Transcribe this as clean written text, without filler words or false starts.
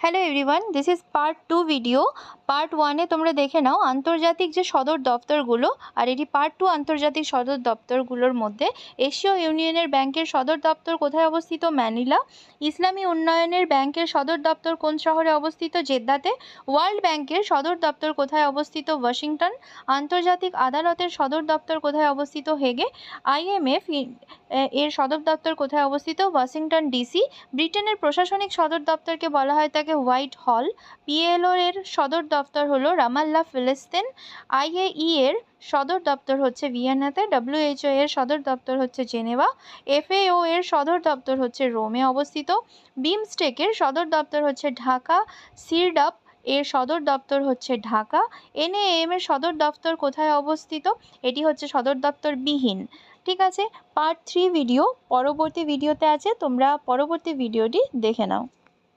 Hello everyone, this is part 2 video. Part 1-এ তোমরা দেখে নাও আন্তর্জাতিক যে সদর দপ্তরগুলো, আর এটি পার্ট 2 আন্তর্জাতিক সদর দপ্তরগুলোর মধ্যে এশীয় ইউনিয়নের ব্যাংকের সদর দপ্তর কোথায় অবস্থিত? ম্যানিলা। ইসলামী উন্নয়নের ব্যাংকের সদর দপ্তর কোন শহরে অবস্থিত? জেদ্দাতে। ওয়ার্ল্ড ব্যাংকের সদর দপ্তর কোথায় অবস্থিত? ওয়াশিংটন। আন্তর্জাতিক আদালতের সদর দপ্তর কোথায় অবস্থিত? হেগে। IMF এর সদর দপ্তর কোথায় অবস্থিত? Washington DC. ব্রিটেনের প্রশাসনিক সদর দপ্তরকে বলা হয় তাকে হোয়াইট হল। PLO এর সদর দপ্তর হলো রামাল্লা, ফিলিস্তিন। IAEA এর সদর দপ্তর হচ্ছে ভিয়েনাতে। WHO এর সদর দপ্তর হচ্ছে জেনেভা। FAO এর সদর দপ্তর হচ্ছে রোমে অবস্থিত। বিমস্টেকের সদর দপ্তর হচ্ছে ঢাকা। সিরডাপ এর সদর দপ্তর হচ্ছে ঢাকা। NAM এর সদর দপ্তর কোথায় অবস্থিত? এটি হচ্ছে সদর দপ্তর বিহীন। ঠিক আছে, পার্ট 3 ভিডিও পরবর্তী ভিডিওতে আছে, তোমরা পরবর্তী ভিডিওটি দেখে নাও।